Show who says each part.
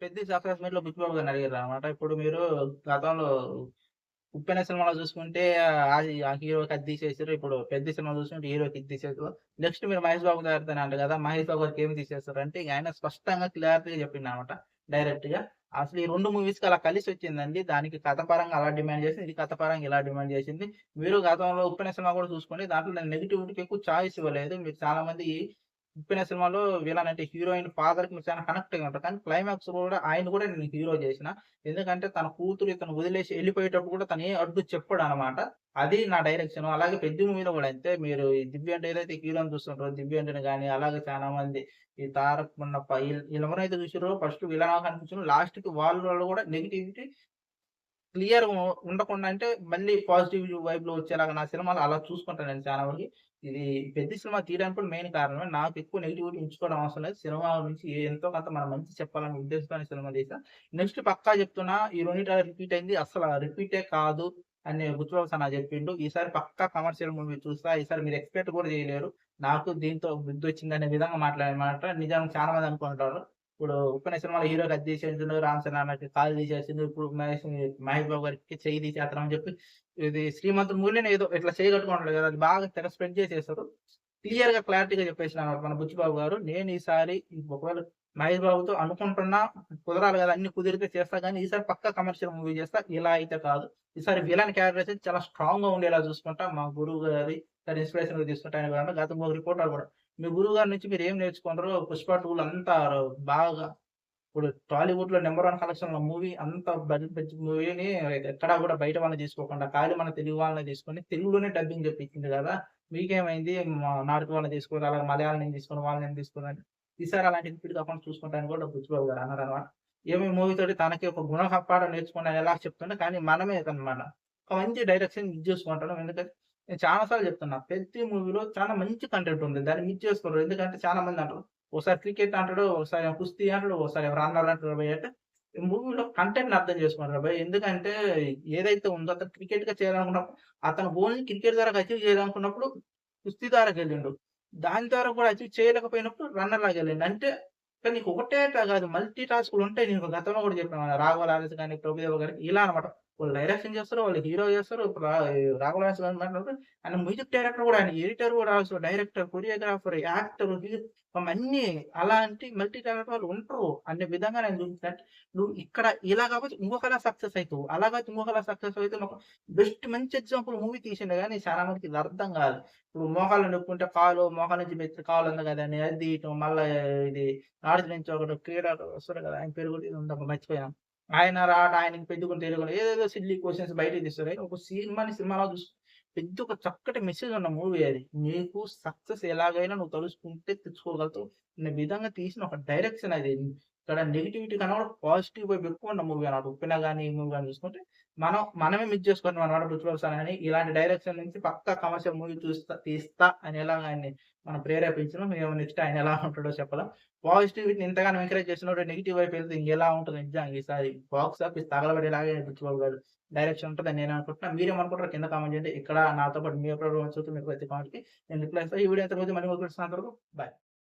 Speaker 1: 'Peddi' success మీట్‌లో బుచ్చిబాబు గారిని అడిగారనమాట. ఇప్పుడు మీరు గతంలో 'ఉప్పెన' సినిమాలో చూసుకుంటే ఆ హీరోకి అది తీసేసారు. ఇప్పుడు 'పెద్ది' సినిమా చూసుకుంటే హీరోకి ఇది తీసేసారు. నెక్స్ట్ మీరు 'మహేష్ బాబు' గారితోనే అంట కదా! 'మహేష్ బాబు' గారికి ఏమి తీసేస్తారు అంటే ఇగ ఆయన స్పష్టంగా క్లారిటీగా చెప్పిండనమాట. డైరెక్ట్‌గా. అసలు ఈ 2 మూవీస్‌కి అలా కలిసొచ్చిందండి. దానికి కథ పరంగా అలా డిమాండ్ చేసింది. ఇది కథ పరంగా ఇలా డిమాండ్ చేసింది. మీరు గతంలో 'ఉప్పెన' సినిమా కూడా చూసుకోండి. దాంట్లో నేను నెగటివిటీకి ఎక్కువ చాయిస్ ఇవ్వలేదు. మీరు చాలా మంది 'ఉప్పెన' సినిమాలో విలన్ అంటే హీరోయిన్ ఫాదర్‌కి మీరు చాలా కనెక్ట్ అయ్యి ఉంటారు. కానీ క్లైమాక్స్ కూడా ఆయన కూడా నేను హీరో చేసిన. ఎందుకంటే తన కూతురు ఇతను వదిలేసి ఎళ్ళిపోయేటప్పుడు కూడా తను ఏ అడ్డు చెప్పడనమాట. అది నా డైరెక్షన్. అలాగే 'పెద్ది' మూవీలో గూడా అంతే. మీరు ఈ 'దివ్య' అంటే ఏదైతే హీరోని చూస్తుంటారో 'దివ్య' అంటేనే గాని, అలాగే చాలా మంది ఈ 'తారక్ మున్నప్ప' ఈళ్ళెవరైతే చూసిర్రో ఫస్ట్ విలన్‌గా కనిపించిర్రో లాస్ట్‌కి వాళ్ళు గూడా నెగటివిటీ క్లియర్‌గా ఉండకుండా అంటే మళ్ళీ పాజిటివ్ వైబ్‌లో వచ్చేలాగా నా సినిమాలు అలా చూసుకుంటాను నేను చాలా వరకి. ఇది 'పెద్ది' సినిమా తీయడానికి కూడా మెయిన్ కారణమే. నాకు ఎక్కువ నెగటివిటీ ఉంచుకోవడం అవసరం లేదు. సినిమా నుంచి ఎంతో కొంత మనం మంచి చెప్పాలనే ఉద్దేశంతోనే సినిమా తీశా. నెక్స్ట్ పక్కా చెప్తున్నా ఈ రెండిట రిపీట్ అయింది. అస్సల రిపీటే కాదు అని బుచ్చిబాబు సార్ నాకు చెప్పిండు. ఈసారి పక్కా కమర్షియల్ మూవీ చూస్తా. ఈసారి మీరు ఎక్స్‌పెక్ట్ కూడా చేయలేరు. నాకు దీంతో బుద్ధొచ్చిందనే విధంగా మాట్లాడానమాట. నిజానికి చాలా మంది అనుకుంటారు. ఇప్పుడు 'ఉప్పెన' సినిమాలో హీరోకి అది తీసేసిండు. 'రామ్ చరణ్' అన్నకి కాలు తీసేసిండు. ఇప్పుడు మహేష్ బాబు గారికి చెయ్యి తీసేత్తన్నాం అని చెప్పి ఇది 'శ్రీమంతుడు' మూవీలోనే ఏదో ఇట్లా చెయ్యి కట్టుకుంటాడు కదా! అది బాగా తెగ స్ప్రెడ్ చేసేసారు. క్లియర్‌గా క్లారిటీగా చెప్పేసినారన్నమాట మన బుచ్చిబాబు గారు. నేను ఈసారి ఒకవేళ మహేష్ బాబుతో అనుకుంటున్నా కుదరాలి కదా! అన్నీ కుదిరితే చేస్తా గానీ ఈసారి పక్కా కమర్షియల్ మూవీ చేస్తా. ఇలా అయితే కాదు. ఈసారి విలన్ క్యారెక్టర్ అయితే చాలా స్ట్రాంగ్‌గా ఉండేలా చూసుకుంటా. మా గురువు గారి ఇన్‌స్పిరేషన్‌గా తీసుకుంటా ఆయన కూడా గత ఇంకొక రిపోర్టర్ కూడా మీ గురువుగారి నుంచి మీరేం నేర్చుకున్నారో 'పుష్ప 2'లో అంతా బాగా ఇప్పుడు టాలీవుడ్‌లో నంబర్ 1 కలెక్షన్‌ల మూవీ అంత బడ్జెట్ మూవీని ఎక్కడా గూడా బయట వాళ్ళని తీసుకోకుండా ఖాళీ మన తెలుగు వాళ్ళనే తీసుకొని తెలుగులోనే డబ్బింగ్ చెప్పించిండు గదా! మీకేమైంది నార్త్ వాళ్ళని తీసుకొని అలాగే మలయాళం తీసుకొని వాళ్ళని తీసుకొని ఈసారి అలాంటి రిపీట్ కాకుండా చూసుకుంటానని కూడా బుచ్చిబాబు గారు అన్నారనమాట. ఏమో ఈ మూవీ తోటి తనకి ఒక గుణపాఠం నేర్చుకున్నా ఎలా చెప్తుండే కానీ మనమే అన్నమాట. ఒక మంచి డైరెక్షన్ మిస్ చేసుకుంటున్నాం. ఎందుకంటే నేను చాలా సార్లు చెప్తున్నా. 'పెద్ది' మూవీలో చాలా మంచి కంటెంట్ ఉంది. దాన్ని మిస్ చేసుకోరు. ఎందుకంటే చాలా మంది అంటారు. ఓసారి క్రికెట్ అంటాడు, ఒకసారి కుస్తీ అంటాడు, ఒకసారి రన్నర్ అంటాడు భయ్ అంటే మూవీలో కంటెంట్‌ని అర్థం చేసుకోండిరా భయ్. ఎందుకంటే ఏదైతే ఉందో అతను క్రికెట్‌గా చేయాలనుకున్నప్పుడు అతను ఓన్లీ క్రికెట్ ద్వారా అచీవ్ చేయాలనుకున్నప్పుడు కుస్తీ ద్వారాకెళ్ళిండు. దాని ద్వారా కూడా అచీవ్ చేయలేకపోయినప్పుడు రన్నర్ లాగెళ్ళిండు. అంటే కానీ నీకు ఒకటే కాదు మల్టీ టాస్క్‌లు ఉంటాయి. నేను గతంలో కూడా చెప్పాను. 'రాఘవ లారెన్స్' గాని, 'ప్రభుదేవ' గాని ఇలా అన్నమాట. వాళ్ళు డైరెక్షన్ చేస్తారు, వాళ్ళు హీరో చేస్తారు. ఇప్పుడు 'రాఘవ లారెన్స్' గారు మాట్లాడితే ఆయన మ్యూజిక్ డైరెక్టర్ కూడా ఆయన ఎడిటర్ కూడా ఆల్సో డైరెక్టర్, కొరియోగ్రాఫర్, యాక్టర్ అన్నీ అలాంటి మల్టీ టాలెంట్ వాళ్ళు ఉంటారు అనే విధంగా నేను చూపిస్తా. నువ్వు ఇక్కడ ఇలా కాకపోతే ఇంకొకలా సక్సెస్ అయితావు. అలా కాకపోతే ఇంకొకలా సక్సెస్ అయితే నువ్వు బెస్ట్ మంచి ఎగ్జాంపుల్ మూవీ తీసిండు గానీ చాలా మందికి ఇది అర్థం కాదు. ఇప్పుడు మోకాళ్ళు నొప్పుంటే మోకాలు నుంచి బెత్తి కాలు ఉంది కదా అని అది తీయటం. మళ్ళా ఇది నార్త్ నుంచి ఒకడు క్రీడాకారుడు వస్తాడు కదా! ఆయన పేరు కూడా ఏదో ఉందబ్బా మర్చిపోయాను. ఆయన రాడు ఆయనకి పెద్దగుంటే తెలియకుండా ఏదేదో సిల్లీ క్వెషన్స్ బయటకి తీస్తారు. ఒక సినిమాలా పెద్ద ఒక చక్కటి మెసేజ్ ఉన్న మూవీ అది. నీకు సక్సెస్ ఎలాగైనా నువ్వు తలుసుకుంటే తెచ్చుకోగలుగుతావు అనే విధంగా తీసిన ఒక డైరెక్షన్ అది. ఇక్కడ నెగటివిటీ కన్నా కూడా పాజిటివ్ వైబ్ ఎక్కువున్న మూవీ అన్నమాట. 'ఉప్పెన' గాని, ఈ మూవీ గాని చూసుకుంటే మనమే మిస్ చేసుకుంటున్నాం అన్నమాట 'పృథ్వీ సార్' అని. ఇలాంటి డైరెక్షన్ నుంచి పక్కా కమర్షియల్ మూవీ తీస్తా అని ఎలాగ ఆయన్ని మనం ప్రేరేపించినాం. మేము నెక్స్ట్ ఆయన ఎలా ఉంటాడో చెప్పలేం. పాజిటివిటీని ఇంతగానం ఎంకరేజ్ చేసినోడు నెగెటివ్ వైపు వెళ్తే ఇంకెలా ఉంటదో నిజంగా ఈసారి బాక్స్ ఆఫీస్ తగలబడేలాగే 'పృథ్వీ' గారు డైరెక్షన్ ఉంటదని నేను అనుకుంటున్నా. మీరేమనుకుంటారో కింద కామెంట్ చేయండి. ఇక్కడ నాతో పాటు మీ అభిప్రాయం మీకు ప్రతి కామెంట్‌కి నేను రిప్లై ఇస్తా. ఈ వీడియో ఇంతకు మించి మళ్ళీ ఇంకొకటి వరకు బాయ్.